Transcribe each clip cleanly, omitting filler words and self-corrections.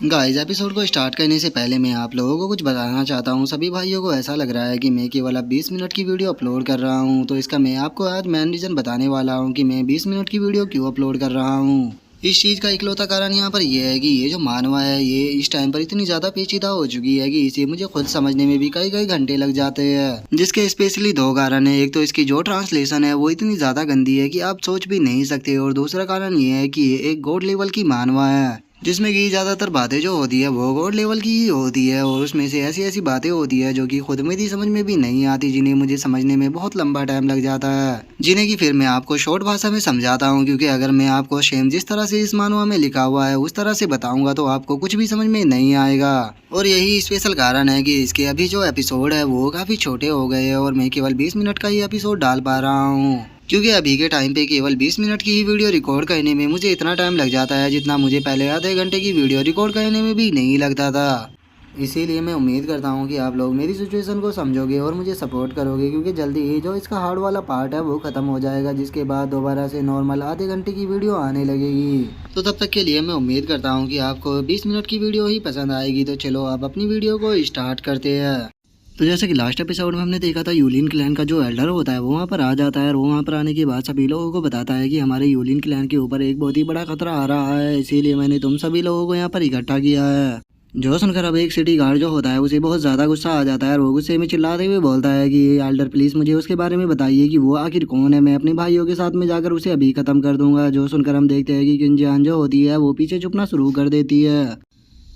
Guys episode को start करने से पहले मैं आप लोगों को कुछ बताना चाहता हूँ। सभी भाइयों को ऐसा लग रहा है कि मैं केवल अब 20 मिनट की वीडियो अपलोड कर रहा हूँ, तो इसका मैं आपको आज मेन रीज़न बताने वाला हूँ कि मैं 20 मिनट की वीडियो क्यों अपलोड कर रहा हूँ। इस चीज़ का इकलौता कारण यहाँ पर यह है कि ये जो मानवा है ये इस टाइम पर इतनी ज़्यादा पेचीदा हो चुकी है कि इसे मुझे खुद समझने में भी कई कई घंटे लग जाते हैं, जिसके स्पेशली दो कारण है। एक तो इसकी जो ट्रांसलेशन है वो इतनी ज़्यादा गंदी है कि आप सोच भी नहीं सकते, और दूसरा कारण ये है कि ये एक गॉड लेवल की मानवा है, जिसमें कि ज़्यादातर बातें जो होती है वो गॉड लेवल की ही होती है, और उसमें से ऐसी ऐसी बातें होती है जो कि खुद मेरी समझ में भी नहीं आती, जिन्हें मुझे समझने में बहुत लंबा टाइम लग जाता है, जिन्हें कि फिर मैं आपको शॉर्ट भाषा में समझाता हूँ। क्योंकि अगर मैं आपको सेम जिस तरह से इस मानवा में लिखा हुआ है उस तरह से बताऊंगा तो आपको कुछ भी समझ में नहीं आएगा। और यही स्पेशल कारण है कि इसके अभी जो एपिसोड है वो काफ़ी छोटे हो गए हैं, और मैं केवल 20 मिनट का ही एपिसोड डाल पा रहा हूँ। क्योंकि अभी के टाइम पे केवल 20 मिनट की ही वीडियो रिकॉर्ड करने में मुझे इतना टाइम लग जाता है जितना मुझे पहले आधे घंटे की वीडियो रिकॉर्ड करने में भी नहीं लगता था। इसीलिए मैं उम्मीद करता हूँ कि आप लोग मेरी सिचुएशन को समझोगे और मुझे सपोर्ट करोगे, क्योंकि जल्दी ही जो इसका हार्ड वाला पार्ट है वो ख़त्म हो जाएगा, जिसके बाद दोबारा से नॉर्मल आधे घंटे की वीडियो आने लगेगी। तो तब तक के लिए मैं उम्मीद करता हूँ कि आपको 20 मिनट की वीडियो ही पसंद आएगी। तो चलो आप अपनी वीडियो को स्टार्ट करते हैं। तो जैसे कि लास्ट एपिसोड में हमने देखा था, यूलिन क्लैन का जो एल्डर होता है वो वहाँ पर आ जाता है, और वो वहाँ पर आने के बाद सभी लोगों को बताता है कि हमारे यूलिन क्लैन के ऊपर एक बहुत ही बड़ा खतरा आ रहा है, इसीलिए मैंने तुम सभी लोगों को यहाँ पर इकट्ठा किया है। जो सुनकर अब एक सिटी गार्ड जो होता है उसे बहुत ज़्यादा गुस्सा आ जाता है, और वो गुस्से में चिल्लाते हुए बोलता है कि एल्डर प्लीज़ मुझे उसके बारे में बताइए कि वो आखिर कौन है, मैं अपने भाइयों के साथ में जाकर उसे अभी ख़त्म कर दूंगा। जो सुनकर हम देखते हैं कि किंजान जो होती है वो पीछे छुपना शुरू कर देती है,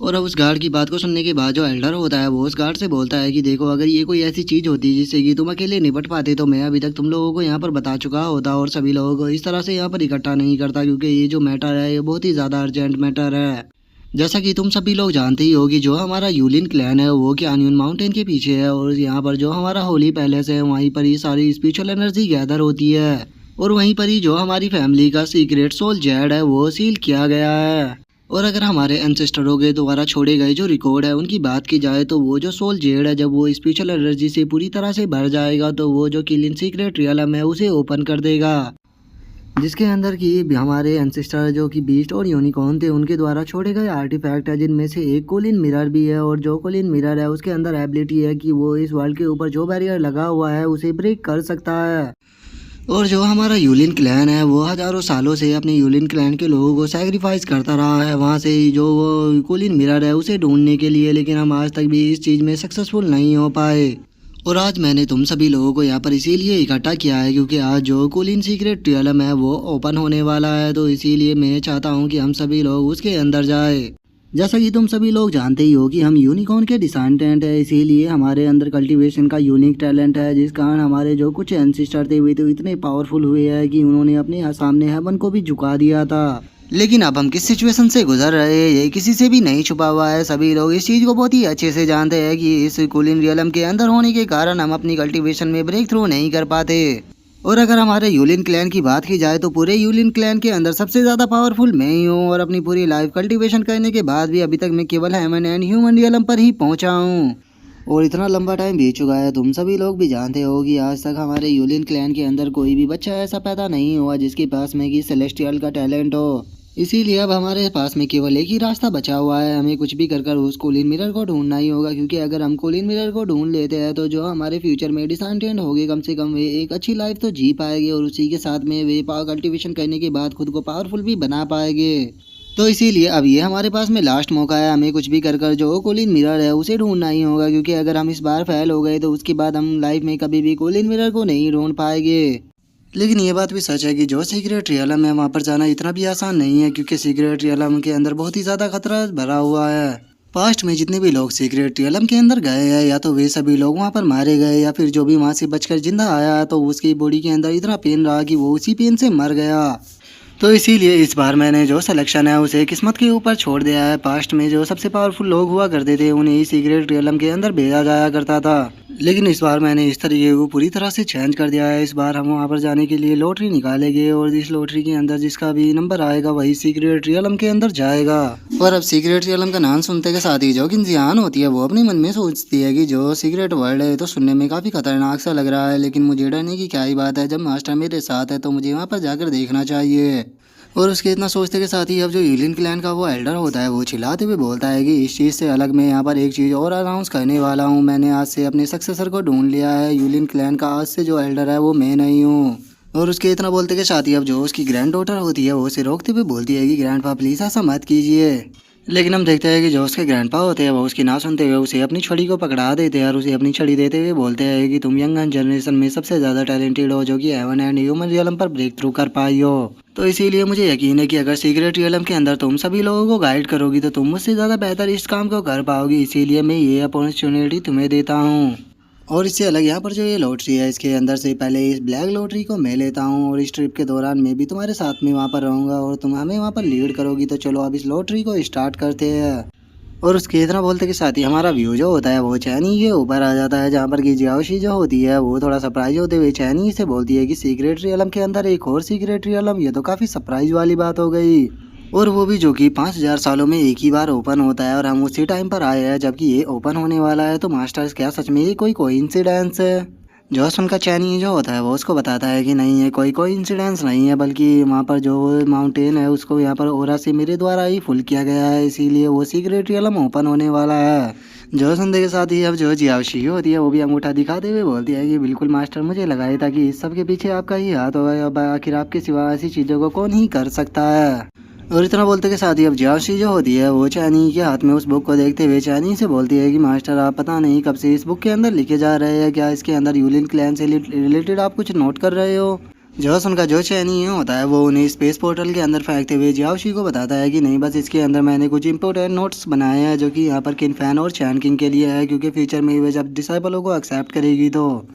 और अब उस गार्ड की बात को सुनने के बाद जो एल्डर होता है वो उस गार्ड से बोलता है कि देखो, अगर ये कोई ऐसी चीज़ होती जिससे कि तुम अकेले निपट पाते तो मैं अभी तक तुम लोगों को यहाँ पर बता चुका होता, और सभी लोगों को इस तरह से यहाँ पर इकट्ठा नहीं करता, क्योंकि ये जो मैटर है ये बहुत ही ज़्यादा अर्जेंट मैटर है। जैसा कि तुम सभी लोग जानते ही हो कि जो हमारा यूलिन क्लैन है वो कैनियन माउंटेन के पीछे है, और यहाँ पर जो हमारा होली पैलेस है वहीं पर ही सारी स्पिरिचुअल एनर्जी गैदर होती है, और वहीं पर ही जो हमारी फैमिली का सीक्रेट सोल जेड है वो सील किया गया है। और अगर हमारे एंसेस्टरों के द्वारा छोड़े गए जो रिकॉर्ड है उनकी बात की जाए तो वो जो सोल जेड है जब वो स्पिरिचुअल एनर्जी से पूरी तरह से भर जाएगा तो वो जो किलिन सीक्रेट रियलम है उसे ओपन कर देगा, जिसके अंदर की हमारे एंसेस्टर जो कि बीस्ट और यूनिकॉर्न थे उनके द्वारा छोड़े गए आर्टिफैक्ट है, जिनमें से एक कोलिन मिरर भी है। और जो कोलिन मिरर है उसके अंदर एबिलिटी है कि वो इस वर्ल्ड के ऊपर जो बैरियर लगा हुआ है उसे ब्रेक कर सकता है। और जो हमारा यूलिन क्लैन है वो हज़ारों सालों से अपने यूलिन क्लैन के लोगों को सैक्रिफाइस करता रहा है वहाँ से ही जो वो कोलिन मिरर है उसे ढूंढने के लिए, लेकिन हम आज तक भी इस चीज़ में सक्सेसफुल नहीं हो पाए। और आज मैंने तुम सभी लोगों को यहाँ पर इसीलिए इकट्ठा किया है क्योंकि आज जो कोलिन सीक्रेट रियलम है वो ओपन होने वाला है, तो इसीलिए मैं चाहता हूँ कि हम सभी लोग उसके अंदर जाए। जैसा कि तुम सभी लोग जानते ही हो कि हम यूनिकॉर्न के डिसेंडेंट है, इसीलिए हमारे अंदर कल्टीवेशन का यूनिक टैलेंट है, जिस कारण हमारे जो कुछ एंसेस्टर थे वे तो इतने पावरफुल हुए हैं कि उन्होंने अपने सामने हेवन को भी झुका दिया था। लेकिन अब हम किस सिचुएशन से गुजर रहे हैं ये किसी से भी नहीं छुपा हुआ है, सभी लोग इस चीज़ को बहुत ही अच्छे से जानते हैं कि इस कोलिन रियलम के अंदर होने के कारण हम अपनी कल्टीवेशन में ब्रेक थ्रू नहीं कर पाते। और अगर हमारे यूलिन क्लैन की बात की जाए तो पूरे यूलिन क्लैन के अंदर सबसे ज़्यादा पावरफुल मैं ही हूँ, और अपनी पूरी लाइफ कल्टीवेशन करने के बाद भी अभी तक मैं केवल हेवन एंड ह्यूमन रियलम पर ही पहुँचा हूँ। और इतना लंबा टाइम बीत चुका है, तुम सभी लोग भी जानते हो कि आज तक हमारे यूलिन क्लैन के अंदर कोई भी बच्चा ऐसा पैदा नहीं हुआ जिसके पास में कि सेलेस्टियल का टैलेंट हो। इसीलिए अब हमारे पास में केवल एक ही रास्ता बचा हुआ है, हमें कुछ भी कर कर उस कोलिन मिरर को ढूंढना ही होगा, क्योंकि अगर हम कोलिन मिरर को ढूंढ लेते हैं तो जो हमारे फ्यूचर में डिसेंडेंट होंगे कम से कम वे एक अच्छी लाइफ तो जी पाएंगे, और उसी के साथ में वे पावर कल्टीवेशन करने के बाद खुद को पावरफुल भी बना पाएंगे। तो इसीलिए अब ये हमारे पास में लास्ट मौका है, हमें कुछ भी कर कर जो कोलिन मिरर है उसे ढूंढना ही होगा, क्योंकि अगर हम इस बार फेल हो गए तो उसके बाद हम लाइफ में कभी भी कोलिन मिरर को नहीं ढूंढ पाएंगे। लेकिन ये बात भी सच है कि जो सीक्रेट रियलम है वहाँ पर जाना इतना भी आसान नहीं है, क्योंकि सीक्रेट रियलम के अंदर बहुत ही ज़्यादा खतरा भरा हुआ है। पास्ट में जितने भी लोग सीक्रेट रियलम के अंदर गए हैं या तो वे सभी लोग वहाँ पर मारे गए, या फिर जो भी वहाँ से बचकर जिंदा आया तो उसकी बॉडी के अंदर इतना पेन रहा कि वो उसी पेन से मर गया। तो इसीलिए इस बार मैंने जो सिलेक्शन है उसे किस्मत के ऊपर छोड़ दिया है। पास्ट में जो सबसे पावरफुल लोग हुआ करते थे उन्हें ही सीक्रेट रियलम के अंदर भेजा जाया करता था, लेकिन इस बार मैंने इस तरीके को पूरी तरह से चेंज कर दिया है। इस बार हम वहाँ पर जाने के लिए लॉटरी निकालेंगे, और इस लॉटरी के अंदर जिसका भी नंबर आएगा वही सीक्रेट रियलम के अंदर जाएगा। और अब सीक्रेट रियलम का नाम सुनते के साथ ही जो किंजियान होती है वो अपने मन में सोचती है कि जो सीक्रेट वर्ल्ड है तो सुनने में काफ़ी खतरनाक सा लग रहा है, लेकिन मुझे डरने की क्या ही बात है, जब मास्टर मेरे साथ है तो मुझे वहाँ पर जाकर देखना चाहिए। और उसके इतना सोचते के साथ ही अब जो यूलियन क्लैन का वो एल्डर होता है वो चिल्लाते हुए बोलता है कि इस चीज़ से अलग मैं यहाँ पर एक चीज़ और अनाउंस करने वाला हूँ। मैंने आज से अपने सक्सेसर को ढूंढ लिया है। यूलियन क्लैन का आज से जो एल्डर है वो मैं नहीं हूँ। और उसके इतना बोलते के साथ ही अब जो उसकी ग्रैंड डॉटर होती है वो उसे रोकते हुए बोलती है कि ग्रैंडपा प्लीज़ ऐसा मत कीजिए। लेकिन हम देखते हैं कि जो उसके ग्रैंडपा होते हैं वो उसकी ना सुनते हुए उसे अपनी छड़ी को पकड़ा देते हैं और उसे अपनी छड़ी देते हुए बोलते हैं कि तुम यंग जनरेशन में सबसे ज़्यादा टैलेंटेड हो जो कि हेवन एंड ह्यूमन रियलम पर ब्रेक थ्रू कर पाई हो। तो इसीलिए मुझे यकीन है कि अगर सीक्रेट रियलम के अंदर तुम सभी लोगों को गाइड करोगी तो तुम मुझसे ज़्यादा बेहतर इस काम को कर पाओगी। इसीलिए मैं ये अपॉर्चुनिटी तुम्हें देता हूँ। और इससे अलग यहाँ पर जो ये लॉटरी है इसके अंदर से पहले इस ब्लैक लॉटरी को मैं लेता हूँ और इस ट्रिप के दौरान मैं भी तुम्हारे साथ में वहाँ पर रहूँगा और तुम हमें वहाँ पर लीड करोगी। तो चलो अब इस लॉटरी को स्टार्ट करते हैं। और उसके इतना बोलते के साथ ही हमारा व्यू जो होता है वो चैनी के ऊपर आ जाता है, जहाँ पर कि जियाओशी जो होती है वो थोड़ा सरप्राइज होते हुए चैनी से बोलती है कि सीक्रेट रियलम के अंदर एक और सीक्रेट रियलम। ये तो काफ़ी सरप्राइज वाली बात हो गई। और वो भी जो कि 5000 सालों में एक ही बार ओपन होता है और हम उसी टाइम पर आए हैं जबकि ये ओपन होने वाला है। तो मास्टर्स क्या सच में ये कोई कोइंसिडेंस है? जो उनका चैनी जो होता है वो उसको बताता है कि नहीं है कोई कोइंसिडेंस नहीं है, बल्कि वहाँ पर जो माउंटेन है उसको यहाँ पर ओरा से मेरे द्वारा ही फुल किया गया है, इसीलिए वो सीक्रेट रियलम ओपन होने वाला है। जो संदे के साथ ही अब जो जियाओशी होती है वो भी अंगूठा दिखाते हुए बोलती है कि बिल्कुल मास्टर, मुझे लगा ही था कि इस सब के पीछे आपका ही हाथ होगा। अब आखिर आपके सिवा ऐसी चीज़ों को कौन ही कर सकता है। और इतना बोलते के साथ ही अब जियाओशी जो होती है वो चैनी के हाथ में उस बुक को देखते हुए चैनी से बोलती है कि मास्टर आप पता नहीं कब से इस बुक के अंदर लिखे जा रहे हैं, क्या इसके अंदर यूलियन क्लैन से रिलेटेड आप कुछ नोट कर रहे हो? जो उनका जो चैनी होता है वो उन्हें स्पेस पोर्टल के अंदर फेंकते हुए जियाओशी को बताता है कि नहीं, बस इसके अंदर मैंने कुछ इंपॉर्टेंट नोट्स बनाए हैं जो कि यहाँ पर किनफैन और चैन किंग के लिए है, क्योंकि फ्यूचर में वे जब डिसाइबलों को एक्सेप्ट करेगी तो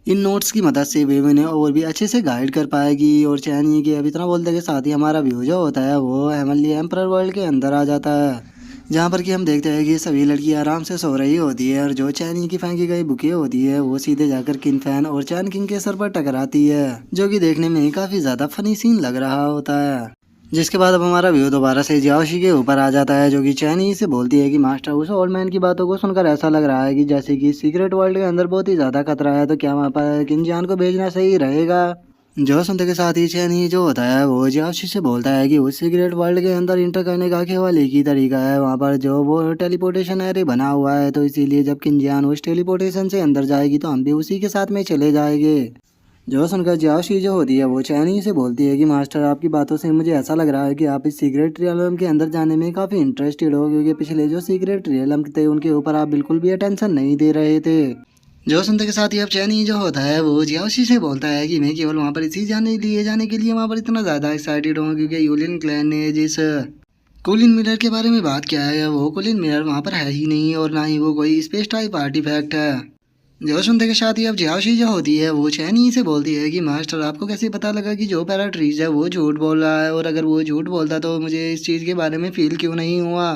इन नोट्स की मदद से वे उन्हें और भी अच्छे से गाइड कर पाएगी। और चैनी के अब इतना बोलते के साथ ही हमारा व्यू जो होता है वो हेवनली एम्परर वर्ल्ड के अंदर आ जाता है, जहाँ पर कि हम देखते हैं कि सभी लड़कियां आराम से सो रही होती है और जो चैनी की फेंकी गई बुकें होती है वो सीधे जाकर किनफैन और चैन किंग के सर पर टकराती है, जो कि देखने में काफ़ी ज़्यादा फनी सीन लग रहा होता है। जिसके बाद अब हमारा व्यू दोबारा से जियाओशी के ऊपर आ जाता है, जो कि चैनी से बोलती है कि मास्टर, उस ओल्ड मैन की बातों को सुनकर ऐसा लग रहा है कि जैसे कि सीक्रेट वर्ल्ड के अंदर बहुत ही ज़्यादा खतरा है, तो क्या वहाँ पर किनजान को भेजना सही रहेगा? जो सुनते के साथ ही चैनी जो होता है वो जियाओशी से बोलता है कि उस सीक्रेट वर्ल्ड के अंदर इंटर करने का केवल एक ही तरीका है, वहाँ पर जो वो टेलीपोर्टेशन एरे बना हुआ है, तो इसीलिए जब किनजान उस टेलीपोर्टेशन से अंदर जाएगी तो हम भी उसी के साथ में चले जाएंगे। जो सुनकर जियाओशी जो होती है वो चैनी से बोलती है कि मास्टर, आपकी बातों से मुझे ऐसा लग रहा है कि आप इस सीक्रेट रियलम के अंदर जाने में काफ़ी इंटरेस्टेड हो, क्योंकि पिछले जो सीक्रेट रियलम थे उनके ऊपर आप बिल्कुल भी अटेंशन नहीं दे रहे थे। जो सुनते के साथ ही अब चैनी जो होता है वो जियाओशी से बोलता है कि मैं केवल वहाँ पर इसी जाने के लिए वहाँ पर इतना ज़्यादा एक्साइटेड हूँ, क्योंकि यूलियन क्लैन ने जिस कोलिन मिरर के बारे में बात किया है वो कोलिन मिरर वहाँ पर है ही नहीं, और ना ही वो कोई स्पेस टाइप आर्टिफैक्ट है। जो सुनते के साथ ही अब जियाओशी जो होती है वो चैनी से बोलती है कि मास्टर, आपको कैसे पता लगा कि जो पैराट्रीज है वो झूठ बोल रहा है, और अगर वो झूठ बोलता तो मुझे इस चीज़ के बारे में फील क्यों नहीं हुआ?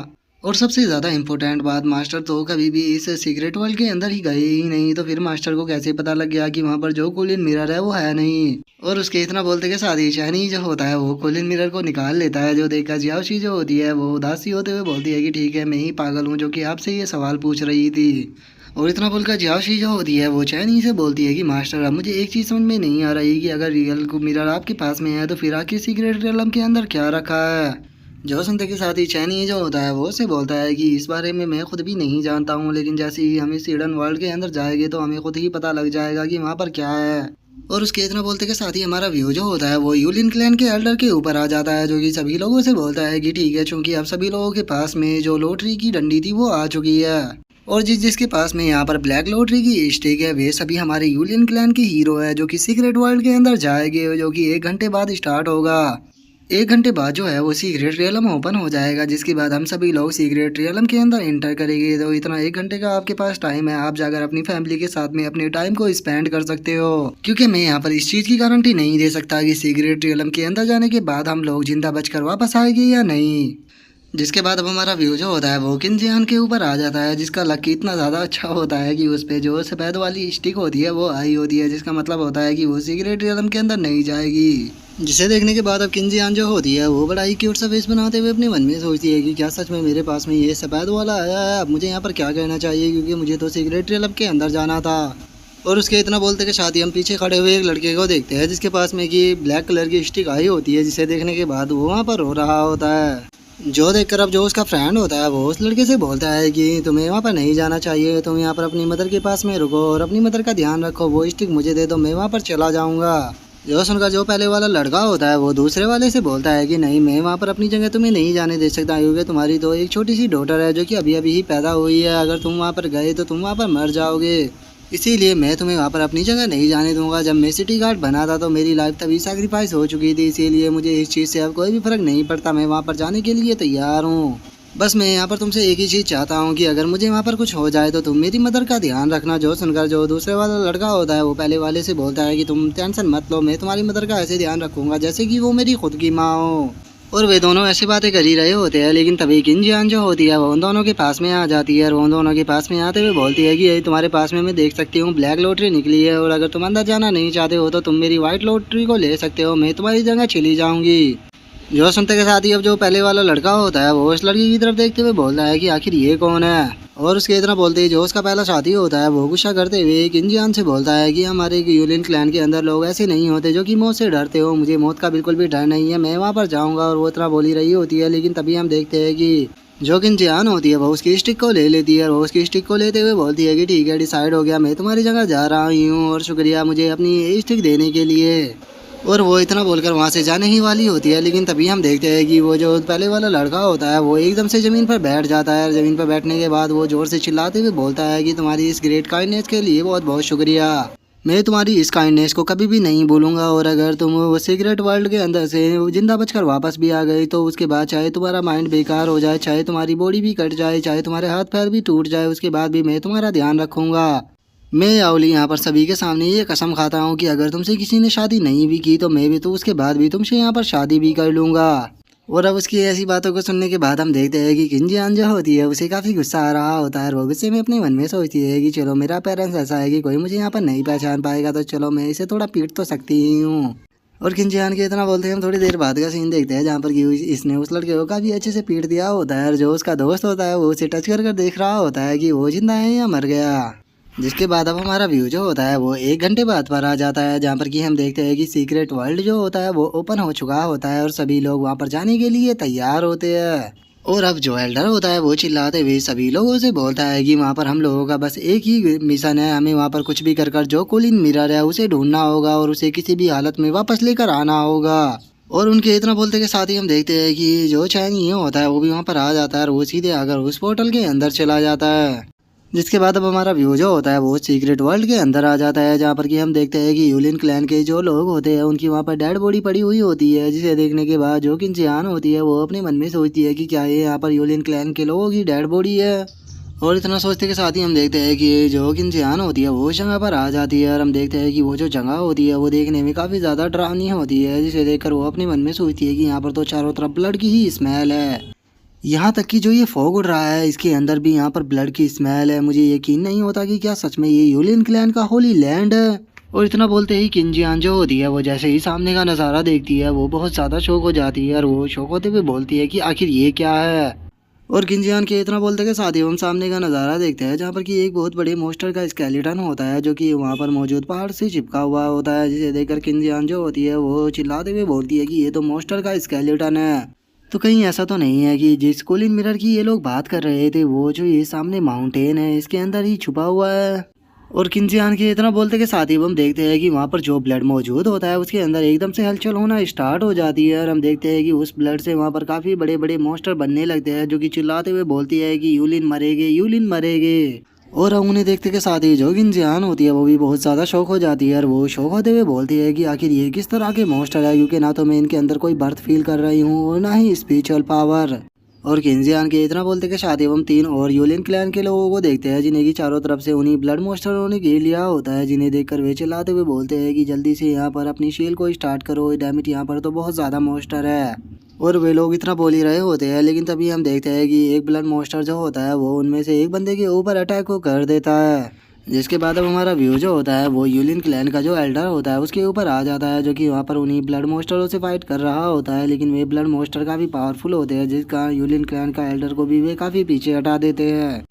और सबसे ज़्यादा इम्पोर्टेंट बात, मास्टर तो कभी भी इस सीक्रेट वर्ल्ड के अंदर ही गए ही नहीं, तो फिर मास्टर को कैसे पता लग गया कि वहाँ पर जो कोलिन मिरर है वो है नहीं? और उसके इतना बोलते के साथ ही चैनी जो होता है वो कोलिन मिरर को निकाल लेता है, जो देखकर जियाओशी जो होती है वो उदासी होते हुए बोलती है कि ठीक है, मैं ही पागल हूँ जो कि आपसे ये सवाल पूछ रही थी। और इतना बोलकर जियाओशी जो होती है वो चैनी से बोलती है कि मास्टर, अब मुझे एक चीज़ समझ में नहीं आ रही कि अगर रियल मिरर आपके पास में है तो फिर आखिर सीक्रेट रियलम के अंदर क्या रखा है? जो सुनते के साथ ही चैनी जो होता है वो से बोलता है कि इस बारे में मैं खुद भी नहीं जानता हूँ, लेकिन जैसे ही हम इस हिडन वर्ल्ड के अंदर जाएंगे तो हमें खुद ही पता लग जाएगा कि वहाँ पर क्या है। और उसके इतना बोलते के साथ ही हमारा व्यू जो होता है वो यूलियन क्लैन के एल्डर के ऊपर आ जाता है, जो कि सभी लोगों से बोलता है कि ठीक है, चूंकि अब सभी लोगों के पास में जो लॉटरी की डंडी थी वो आ चुकी है, और जिसके पास में यहाँ पर ब्लैक लॉटरी की स्टिक है वे सभी हमारे यूलियन क्लैन के हीरो है, जो कि सीक्रेट वर्ल्ड के अंदर जाएंगे, जो कि 1 घंटे बाद स्टार्ट होगा। 1 घंटे बाद जो है वो सीक्रेट रियलम ओपन हो जाएगा, जिसके बाद हम सभी लोग सीक्रेट रियलम के अंदर एंटर करेंगे। तो इतना 1 घंटे का आपके पास टाइम है, आप जाकर अपनी फैमिली के साथ में अपने टाइम को स्पेंड कर सकते हो, क्योंकि मैं यहाँ पर इस चीज़ की गारंटी नहीं दे सकता कि सीक्रेट रियलम के अंदर जाने के बाद हम लोग जिंदा बचकर वापस आएंगे या नहीं। जिसके बाद अब हमारा व्यू जो होता है वो किनजियान के ऊपर आ जाता है, जिसका लक इतना ज़्यादा अच्छा होता है कि उस पर जो सफ़ेद वाली स्टिक होती है वो आई होती है, जिसका मतलब होता है कि वो सीक्रेट रियलम के अंदर नहीं जाएगी। जिसे देखने के बाद अब किनजियान जो होती है वो बड़ा ही क्यूट सा फेस बनाते हुए अपने मन में सोचती है कि क्या सच में मेरे पास में ये सफ़ेद वाला आया है, अब मुझे यहाँ पर क्या कहना चाहिए, क्योंकि मुझे तो सीक्रेट रियलम के अंदर जाना था। और उसके इतना बोलते के साथ ही हम पीछे खड़े हुए एक लड़के को देखते हैं जिसके पास में कि ब्लैक कलर की स्टिक आई होती है, जिसे देखने के बाद वो वहाँ पर रो रहा होता है। जो देखकर अब जो उसका फ्रेंड होता है वो उस लड़के से बोलता है कि तुम्हें वहाँ पर नहीं जाना चाहिए, तुम यहाँ पर अपनी मदर के पास में रुको और अपनी मदर का ध्यान रखो, वो स्टिक मुझे दे दो, मैं वहाँ पर चला जाऊँगा। जो सुनकर जो पहले वाला लड़का होता है वो दूसरे वाले से बोलता है कि नहीं, मैं वहाँ पर अपनी जगह तुम्हें नहीं जाने दे सकता, क्योंकि तुम्हारी तो एक छोटी सी डॉटर है जो कि अभी अभी ही पैदा हुई है, अगर तुम वहाँ पर गए तो तुम वहाँ पर मर जाओगे, इसीलिए मैं तुम्हें वहाँ पर अपनी जगह नहीं जाने दूंगा। जब मैं सिटी गार्ड बना था तो मेरी लाइफ तभी सैक्रिफाइस हो चुकी थी, इसीलिए मुझे इस चीज़ से अब कोई भी फ़र्क नहीं पड़ता, मैं वहाँ पर जाने के लिए तैयार हूँ। बस मैं यहाँ पर तुमसे एक ही चीज़ चाहता हूँ कि अगर मुझे वहाँ पर कुछ हो जाए तो तुम मेरी मदर का ध्यान रखना। जो सुनकर जो दूसरे वाला लड़का होता है वो पहले वाले से बोलता है कि तुम टेंशन मत लो, मैं तुम्हारी मदर का ऐसे ध्यान रखूँगा जैसे कि वो मेरी खुद की माँ हो। और वे दोनों ऐसी बातें कर ही रहे होते हैं, लेकिन तभी किंजियान जो होती है वो उन दोनों के पास में आ जाती है और वो उन दोनों के पास में आते हुए बोलती है कि यही तुम्हारे पास में मैं देख सकती हूँ ब्लैक लॉटरी निकली है, और अगर तुम अंदर जाना नहीं चाहते हो तो तुम मेरी वाइट लॉटरी को ले सकते हो, मैं तुम्हारी जगह चली जाऊँगी। जो सुनते के साथ ही अब जो पहले वाला लड़का होता है वो उस लड़की की तरफ देखते हुए बोलता है कि आखिर ये कौन है। और उसके इतना बोलते ही जो उसका पहला साथी होता है वो गुस्सा करते हुए किंजियान से बोलता है कि हमारे यूलिन क्लैन के अंदर लोग ऐसे नहीं होते जो कि मौत से डरते हो, मुझे मौत का बिल्कुल भी डर नहीं है, मैं वहाँ पर जाऊँगा। और वो इतना बोली रही होती है, लेकिन तभी हम देखते हैं कि जो किंजियान होती है वो उसकी स्टिक को ले लेती है और वो उसकी स्टिक को लेते हुए बोलती है कि ठीक है, डिसाइड हो गया, मैं तुम्हारी जगह जा रहा हूँ और शुक्रिया मुझे अपनी स्टिक देने के लिए। और वो इतना बोलकर वहाँ से जाने ही वाली होती है, लेकिन तभी हम देखते हैं कि वो जो पहले वाला लड़का होता है वो एकदम से ज़मीन पर बैठ जाता है। ज़मीन पर बैठने के बाद वो ज़ोर से चिल्लाते हुए बोलता है कि तुम्हारी इस ग्रेट काइंडनेस के लिए बहुत बहुत शुक्रिया, मैं तुम्हारी इस काइंडनेस को कभी भी नहीं भूलूंगा। और अगर तुम वो सीक्रेट वर्ल्ड के अंदर से जिंदा बचकर वापस भी आ गई तो उसके बाद चाहे तुम्हारा माइंड बेकार हो जाए, चाहे तुम्हारी बॉडी भी कट जाए, चाहे तुम्हारे हाथ पैर भी टूट जाए, उसके बाद भी मैं तुम्हारा ध्यान रखूंगा। मैं याओली यहाँ पर सभी के सामने ये कसम खाता हूँ कि अगर तुमसे किसी ने शादी नहीं भी की तो मैं भी तो उसके बाद भी तुमसे यहाँ पर शादी भी कर लूँगा। और अब उसकी ऐसी बातों को सुनने के बाद हम देखते हैं कि किंजियान जो होती है उसे काफ़ी गुस्सा आ रहा होता है। वो गुस्से में अपने मन में सोचती है कि चलो मेरा पेरेंट्स ऐसा है कि कोई मुझे यहाँ पर नहीं पहचान पाएगा, तो चलो मैं इसे थोड़ा पीट तो सकती ही हूँ। और किंजियान के इतना बोलते हैं हम थोड़ी देर बाद का सीन देखते हैं जहाँ पर कि इसने उस लड़के को काफ़ी अच्छे से पीट दिया होता है और जो उसका दोस्त होता है वो उसे टच कर कर देख रहा होता है कि वो जिंदा है या मर गया। जिसके बाद अब हमारा व्यू जो होता है वो 1 घंटे बाद पर आ जाता है, जहाँ पर कि हम देखते हैं कि सीक्रेट वर्ल्ड जो होता है वो ओपन हो चुका होता है और सभी लोग वहाँ पर जाने के लिए तैयार होते हैं। और अब जो एल्डर होता है वो चिल्लाते हुए सभी लोगों से बोलता है कि वहाँ पर हम लोगों का बस एक ही मिशन है, हमें वहाँ पर कुछ भी कर जो कॉलिन मिरर है उसे ढूंढना होगा और उसे किसी भी हालत में वापस लेकर आना होगा। और उनके इतना बोलते के साथ ही हम देखते हैं कि जो चाइनी होता है वो भी वहाँ पर आ जाता है और वो सीधे आकर उस पोर्टल के अंदर चला जाता है। जिसके बाद अब हमारा व्यू जो होता है वो सीक्रेट वर्ल्ड के अंदर आ जाता है, जहाँ पर कि हम देखते हैं कि यूलिन क्लैन के जो लोग होते हैं उनकी वहाँ पर डेड बॉडी पड़ी हुई होती है, जिसे देखने के बाद जो किंजियान होती है वो अपने मन में सोचती है कि क्या ये यहाँ पर यूलिन क्लैन के लोगों की डेड बॉडी है। और इतना सोचते के साथ ही हम देखते हैं कि जो किंजियान होती है वो उस जगह पर आ जाती है और हम देखते हैं कि वो जो जगह होती है वो देखने में काफ़ी ज़्यादा डरावनी होती है, जिसे देखकर वो अपने मन में सोचती है कि यहाँ पर तो चारों तरफ ब्लड की ही स्मेल है। यहाँ तक कि जो ये फॉग उड़ रहा है इसके अंदर भी यहाँ पर ब्लड की स्मेल है, मुझे यकीन नहीं होता कि क्या सच में ये यूलिन क्लैन का होली लैंड है। और इतना बोलते ही किंजियान जो होती है वो जैसे ही सामने का नज़ारा देखती है वो बहुत ज़्यादा शौक हो जाती है और वो शौक होते हुए बोलती है कि आखिर ये क्या है। और किंजियान के इतना बोलते के साथ ही हम सामने का नज़ारा देखते हैं जहाँ पर कि एक बहुत बड़े मोस्टर का स्केलेटन होता है जो कि वहाँ पर मौजूद पहाड़ से चिपका हुआ होता है, जिसे देखकर किंजियान जो होती है वो चिल्लाते हुए बोलती है कि ये तो मोस्टर का स्केलेटन है। तो कहीं ऐसा तो नहीं है कि जिस कॉलिन मिरर की ये लोग बात कर रहे थे वो जो ये सामने माउंटेन है इसके अंदर ही छुपा हुआ है। और किंजियान के इतना बोलते के साथ ही हम देखते हैं कि वहाँ पर जो ब्लड मौजूद होता है उसके अंदर एकदम से हलचल होना स्टार्ट हो जाती है और हम देखते हैं कि उस ब्लड से वहाँ पर काफ़ी बड़े बड़े मॉन्स्टर बनने लगते हैं, जो कि चिल्लाते हुए बोलती है कि यूलिन मरेगे, यूलिन मरेगे। और हम उन्हें देखते के साथ ही जो किंजियान होती है वो भी बहुत ज़्यादा शौक हो जाती है और वो शौक होते हुए बोलती है कि आखिर ये किस तरह के मॉन्स्टर है, क्योंकि ना तो मैं इनके अंदर कोई बर्थ फील कर रही हूँ और ना ही स्पिरिचुअल पावर। और किंजियान के इतना बोलते के साथ ही हम 3 और यूलिन क्लैन के लोगों को देखते हैं जिन्हें की चारों तरफ से उन्हीं ब्लड मॉन्स्टरों ने घेर लिया होता है, जिन्हें देखकर वे चिल्लाते हुए बोलते हैं कि जल्दी से यहाँ पर अपनी शील को स्टार्ट करो, डैमिट यहाँ पर तो बहुत ज़्यादा मॉन्स्टर है। और वे लोग इतना बोल ही रहे होते हैं, लेकिन तभी हम देखते हैं कि एक ब्लड मॉन्स्टर जो होता है वो उनमें से एक बंदे के ऊपर अटैक को कर देता है। जिसके बाद अब हमारा व्यू जो होता है वो यूलिन क्लैन का जो एल्डर होता है उसके ऊपर आ जाता है, जो कि वहाँ पर उन्हीं ब्लड मॉन्स्टरों से फाइट कर रहा होता है, लेकिन वे ब्लड मॉन्स्टर काफ़ी पावरफुल होते हैं जिस कारण यूलिन क्लैन का एल्डर को भी वे काफ़ी पीछे हटा देते हैं।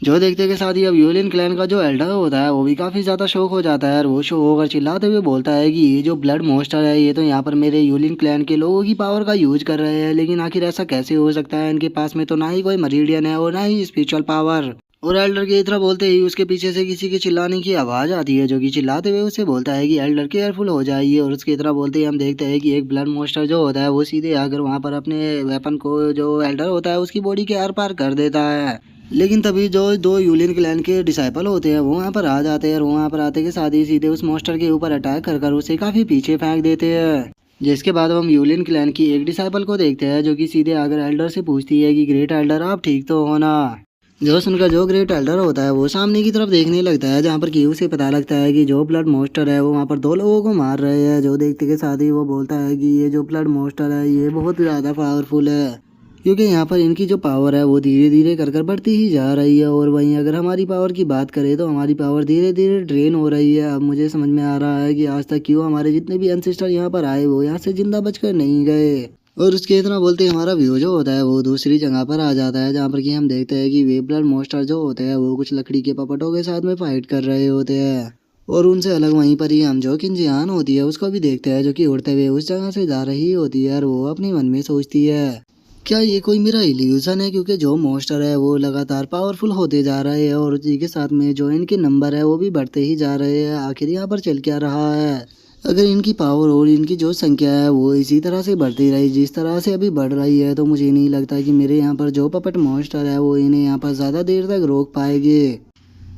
जो देखते के साथ ही अब यूलिन क्लैन का जो एल्डर होता है वो भी काफी ज्यादा शौक हो जाता है और वो शो होकर चिल्लाते हुए बोलता है कि ये जो ब्लड मॉन्स्टर है ये तो यहाँ पर मेरे यूलिन क्लैन के लोगों की पावर का यूज कर रहे हैं, लेकिन आखिर ऐसा कैसे हो सकता है? इनके पास में तो ना ही कोई मरीडियन है और ना ही स्पिरिचुअल पावर। और एल्डर के इतना बोलते ही उसके पीछे से किसी के चिल्लाने की आवाज आती है, जो कि चिल्लाते हुए उसे बोलता है कि एल्डर केयरफुल हो जाइए। और उसके इतना बोलते ही हम देखते हैं कि एक ब्लड मॉन्स्टर जो होता है वो सीधे आकर वहां पर अपने वेपन को जो एल्डर होता है उसकी बॉडी के आर पार कर देता है। लेकिन तभी जो दो यूलियन क्लैन के डिसाइपल होते हैं वो वहाँ पर आ जाते हैं और वहाँ पर आते के साथ ही सीधे उस मॉन्स्टर के ऊपर अटैक कर कर उसे काफी पीछे फेंक देते हैं। जिसके बाद हम यूलियन क्लैन की एक डिसाइपल को देखते हैं, जो कि सीधे आकर एल्डर से पूछती है कि ग्रेट एल्डर आप ठीक तो हो ना? जो सुनकर जो ग्रेट एल्डर होता है वो सामने की तरफ देखने लगता है, जहाँ पर कि उसे पता लगता है कि जो ब्लड मॉन्स्टर है वो वहाँ पर दो लोगों को मार रहे हैं। जो देखते के साथ ही वो बोलता है कि ये जो ब्लड मॉन्स्टर है ये बहुत ज़्यादा पावरफुल है, क्योंकि यहाँ पर इनकी जो पावर है वो धीरे धीरे कर कर बढ़ती ही जा रही है। और वहीं अगर हमारी पावर की बात करें तो हमारी पावर धीरे धीरे ड्रेन हो रही है। अब मुझे समझ में आ रहा है कि आज तक क्यों हमारे जितने भी एंसेस्टर यहाँ पर आए वो यहाँ से जिंदा बचकर नहीं गए। और उसके इतना बोलते ही हमारा व्यू जो होता है वो दूसरी जगह पर आ जाता है, जहाँ पर कि हम देखते हैं कि वे ब्लड मॉन्स्टर जो होते हैं वो कुछ लकड़ी के पपटों के साथ में फाइट कर रहे होते हैं। और उनसे अलग वहीं पर ही हम जो किंजियान होती है उसको भी देखते हैं, जो कि उड़ते हुए उस जगह से जा रही होती है और वो अपने मन में सोचती है क्या ये कोई मेरा इल्यूजन है, क्योंकि जो मॉन्स्टर है वो लगातार पावरफुल होते जा रहे हैं और उसी के साथ में जो इनके नंबर है वो भी बढ़ते ही जा रहे हैं। आखिर यहाँ पर चल क्या रहा है? अगर इनकी पावर और इनकी जो संख्या है वो इसी तरह से बढ़ती रही जिस तरह से अभी बढ़ रही है तो मुझे नहीं लगता कि मेरे यहाँ पर जो पपट मॉन्स्टर है वो इन्हें यहाँ पर ज़्यादा देर तक रोक पाएंगे।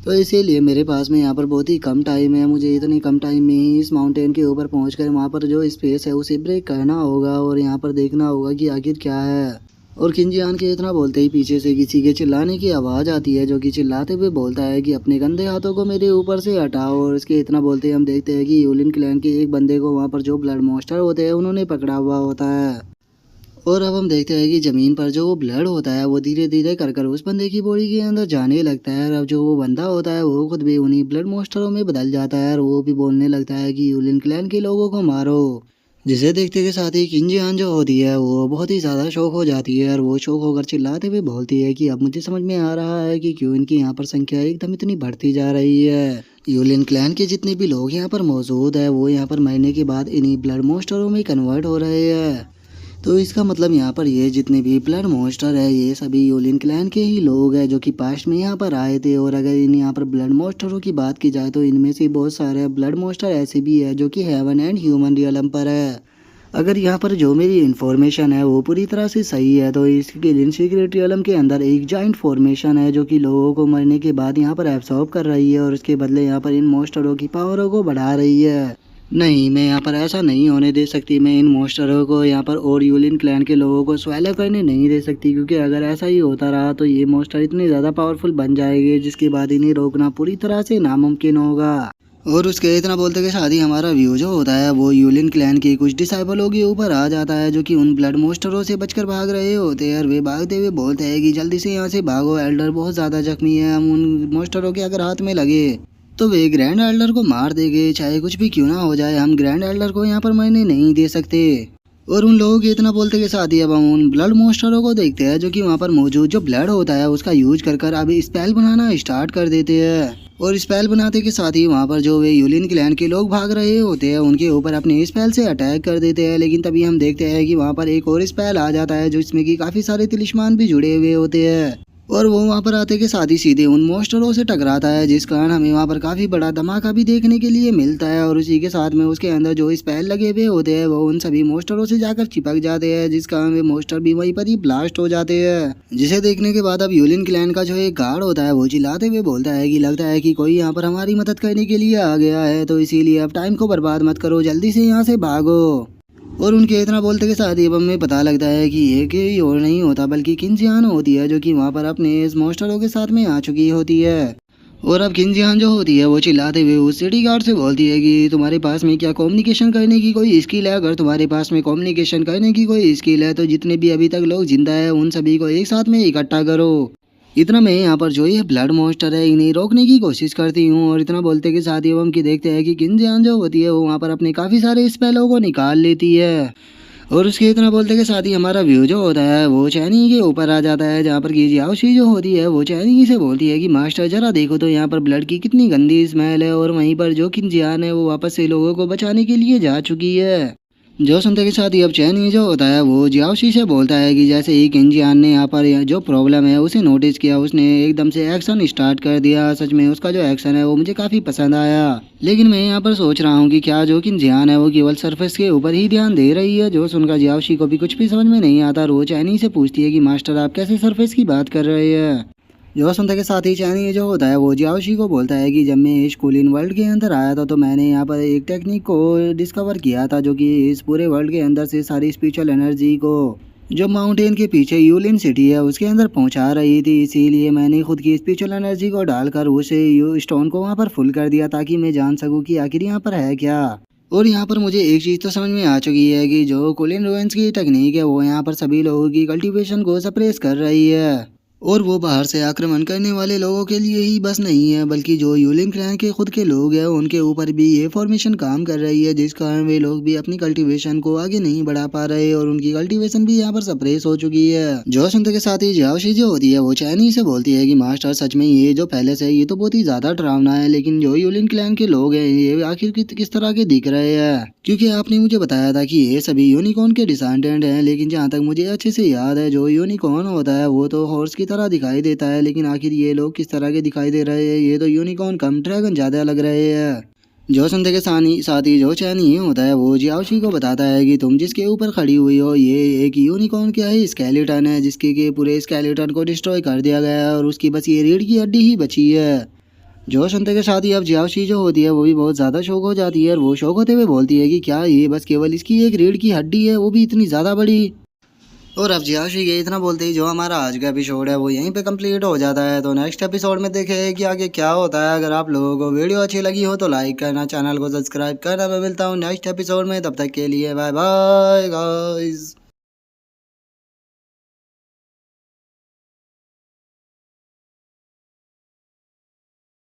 तो इसीलिए मेरे पास में यहाँ पर बहुत ही कम टाइम है, मुझे इतनी कम टाइम में ही इस माउंटेन के ऊपर पहुँच वहाँ पर जो स्पेस है उसे ब्रेक करना होगा और यहाँ पर देखना होगा कि आखिर क्या है। और किंजियान के इतना बोलते ही पीछे से किसी के चिल्लाने की आवाज़ आती है, जो कि चिल्लाते हुए बोलता है कि अपने गंदे हाथों को मेरे ऊपर से हटाओ। और इसके इतना बोलते ही हम देखते हैं कि यूलिन क्लैन के एक बंदे को वहाँ पर जो ब्लड मॉन्स्टर होते हैं उन्होंने पकड़ा हुआ होता है। और अब हम देखते हैं कि ज़मीन पर जो वो ब्लड होता है वो धीरे धीरे कर कर उस बंदे की बॉडी के अंदर जाने लगता है। और अब जो वो बंदा होता है वो खुद भी उन्हीं ब्लड मॉन्स्टरों में बदल जाता है और वो भी बोलने लगता है कि यूलिन क्लैन के लोगों को मारो। जिसे देखते के साथ ही किंजियान जो होती है वो बहुत ही ज़्यादा शौक हो जाती है और वो शौक होकर चिल्लाते हुए बोलती है कि अब मुझे समझ में आ रहा है कि क्यों इनकी यहाँ पर संख्या एकदम इतनी बढ़ती जा रही है। यूलिन क्लैन के जितने भी लोग यहाँ पर मौजूद है वो यहाँ पर मरने के बाद इन्हीं ब्लड मॉन्स्टरों में कन्वर्ट हो रहे हैं। तो इसका मतलब यहाँ पर ये जितने भी ब्लड मॉन्स्टर है ये सभी यूलिन क्लैन के ही लोग हैं, जो कि पास्ट में यहाँ पर आए थे। और अगर इन यहाँ पर ब्लड मॉन्स्टरों की बात की जाए तो इनमें से बहुत सारे ब्लड मॉन्स्टर ऐसे भी है जो कि हेवन एंड ह्यूमन रियलम पर है। अगर यहाँ पर जो मेरी इन्फॉर्मेशन है वो पूरी तरह से सही है तो इस गिलिन सीक्रेट रियलम के अंदर एक जाइंट फॉर्मेशन है जो कि लोगों को मरने के बाद यहाँ पर एब्सॉर्ब कर रही है और उसके बदले यहाँ पर इन मॉन्स्टरों की पावरों को बढ़ा रही है। नहीं, मैं यहाँ पर ऐसा नहीं होने दे सकती। मैं इन मॉन्स्टरों को यहाँ पर और यूलिन क्लैन के लोगों को स्वैलो करने नहीं दे सकती, क्योंकि अगर ऐसा ही होता रहा तो ये मॉन्स्टर इतने ज़्यादा पावरफुल बन जाएंगे जिसके बाद इन्हें रोकना पूरी तरह से नामुमकिन होगा। और उसके इतना बोलते के साथ ही हमारा व्यू जो होता है वो यूलिन क्लैन के कुछ डिसाइबलों के ऊपर आ जाता है, जो कि उन ब्लड मॉन्स्टरों से बचकर भाग रहे होते हैं। और वे भागते हुए बोलते हैं कि जल्दी से यहाँ से भागो, एल्डर बहुत ज़्यादा जख्मी है, हम उन मॉन्स्टरों के अगर हाथ में लगे तो वे ग्रैंड एल्डर को मार देंगे, चाहे कुछ भी क्यों ना हो जाए। हम ग्रैंड एल्डर को यहाँ पर मरने नहीं दे सकते। और उन लोगों के इतना बोलते के साथ ही अब हम उन ब्लड मॉन्स्टरों को देखते हैं, जो कि वहाँ पर मौजूद जो ब्लड होता है उसका यूज कर कर अभी स्पेल बनाना स्टार्ट कर देते हैं। और स्पेल बनाते के साथ ही वहाँ पर जो वे यूलिन क्लैन के लोग भाग रहे होते हैं उनके ऊपर अपने स्पेल से अटैक कर देते हैं। लेकिन तभी हम देखते हैं कि वहाँ पर एक और स्पेल आ जाता है जिसमें कि काफ़ी सारे तिलिस्मान भी जुड़े हुए होते हैं। और वो वहाँ पर आते के साथ ही सीधे उन मॉन्स्टरों से टकराता है, जिस कारण हमें वहाँ पर काफ़ी बड़ा धमाका भी देखने के लिए मिलता है। और उसी के साथ में उसके अंदर जो स्पेल लगे हुए होते हैं वो उन सभी मॉन्स्टरों से जाकर चिपक जाते हैं, जिस कारण वे मॉन्स्टर भी वहीं पर ही ब्लास्ट हो जाते हैं। जिसे देखने के बाद अब यूलिन क्लैन का जो एक गार्ड होता है वो चिल्लाते हुए बोलता है कि लगता है कि कोई यहाँ पर हमारी मदद करने के लिए आ गया है, तो इसीलिए अब टाइम को बर्बाद मत करो, जल्दी से यहाँ से भागो। और उनके इतना बोलते के साथ ही अब हमें पता लगता है कि ये कोई और नहीं होता बल्कि किंजियान होती है, जो कि वहाँ पर अपने इस मॉन्स्टरों के साथ में आ चुकी होती है। और अब किंजियान जो होती है वो चिल्लाते हुए उस सिटी गार्ड से बोलती है कि तुम्हारे पास में क्या कम्युनिकेशन करने की कोई स्किल है? अगर तुम्हारे पास में कम्युनिकेशन करने की कोई स्किल है तो जितने भी अभी तक लोग जिंदा है उन सभी को एक साथ में इकट्ठा करो। इतना मैं यहाँ पर जो ये ब्लड मॉन्स्टर है इन्हें रोकने की कोशिश करती हूँ। और इतना बोलते के साथ ही हम की देखते हैं कि किंजियान जो होती है वो वहाँ पर अपने काफ़ी सारे स्पेलों को निकाल लेती है। और उसके इतना बोलते के साथ ही हमारा व्यू जो होता है वो चैनी के ऊपर आ जाता है, जहाँ पर की जियाओशी जो होती है वो चैनी से बोलती है कि मास्टर जरा देखो तो यहाँ पर ब्लड की कितनी गंदी स्मेल है, और वहीं पर जो किन जियान है वो वापस से लोगों को बचाने के लिए जा चुकी है। जो सुनते के साथ ही अब चैनी जो होता है वो जियाओशी से बोलता है कि जैसे ही किंजियान ने यहाँ पर जो प्रॉब्लम है उसे नोटिस किया, उसने एकदम से एक्शन स्टार्ट कर दिया। सच में उसका जो एक्शन है वो मुझे काफ़ी पसंद आया। लेकिन मैं यहाँ पर सोच रहा हूँ कि क्या जो किंजियान है वो केवल सरफेस के ऊपर ही ध्यान दे रही है। जो सुनकर जियाओशी को भी कुछ भी समझ में नहीं आता, और वो चैनी से पूछती है कि मास्टर आप कैसे सरफेस की बात कर रहे हैं। जो सुनते के साथ ही चैनी जो होता है वो जियाओशी को बोलता है कि जब मैं इस कूलिन वर्ल्ड के अंदर आया था तो मैंने यहाँ पर एक टेक्निक को डिस्कवर किया था जो कि इस पूरे वर्ल्ड के अंदर से सारी स्पिरिचुअल एनर्जी को जो माउंटेन के पीछे यूलिन सिटी है उसके अंदर पहुंचा रही थी। इसीलिए मैंने खुद की स्पिरिचुअल एनर्जी को डालकर उसे यू स्टोन को वहाँ पर फुल कर दिया ताकि मैं जान सकूँ कि आखिर यहाँ पर है क्या। और यहाँ पर मुझे एक चीज़ तो समझ में आ चुकी है कि जो कोलिन रोवेंस की टेक्निक है वो यहाँ पर सभी लोगों की कल्टीवेशन को सप्रेस कर रही है, और वो बाहर से आक्रमण करने वाले लोगों के लिए ही बस नहीं है बल्कि जो यूलिन क्लैन के खुद के लोग हैं उनके ऊपर भी ये फॉर्मेशन काम कर रही है, जिस कारण वे लोग भी अपनी कल्टीवेशन को आगे नहीं बढ़ा पा रहे और उनकी कल्टीवेशन भी यहाँ पर सप्रेस हो चुकी है। जो सुनते के साथ ही जियाओशी जो होती है वो चैनी से बोलती है कि मास्टर सच में ये जो पैलेस है ये तो बहुत ही ज्यादा डरावना है, लेकिन जो यूलिन क्लैन के लोग हैं ये आखिर किस तरह के दिख रहे हैं, क्योंकि आपने मुझे बताया था कि ये सभी यूनिकॉर्न के डिसेंडेंट हैं। लेकिन जहाँ तक मुझे अच्छे से याद है जो यूनिकॉर्न होता है वो तो हॉर्स की तरह दिखाई देता है, लेकिन आखिर ये लोग किस तरह के दिखाई दे रहे हैं, ये तो यूनिकॉर्न कम ड्रैगन ज्यादा लग रहे हैं। जो सुनते के साथ ही जो चैनी होता है वो जियाओशी को बताता है कि तुम जिसके ऊपर खड़ी हुई हो ये एक यूनिकॉर्न क्या है, स्केलेटन है जिसके के पूरे स्केलेटन को डिस्ट्रॉय कर दिया गया है और उसकी बस ये रीढ़ की हड्डी ही बची है। जो सुनते के साथ ही अब जियाओशी जो होती है वो भी बहुत ज़्यादा शौक हो जाती है, और वो शौक होते हुए बोलती है कि क्या ये बस केवल इसकी एक रीढ़ की हड्डी है, वो भी इतनी ज़्यादा बड़ी। और अब जियाओशी के इतना बोलते ही जो हमारा आज का एपिसोड है वो यहीं पे कंप्लीट हो जाता है। तो नेक्स्ट एपिसोड में देखें कि आगे क्या होता है। अगर आप लोगों को वीडियो अच्छी लगी हो तो लाइक करना, चैनल को सब्सक्राइब करना। मैं मिलता हूँ नेक्स्ट एपिसोड में, तब तक के लिए बाय बाय गाइस।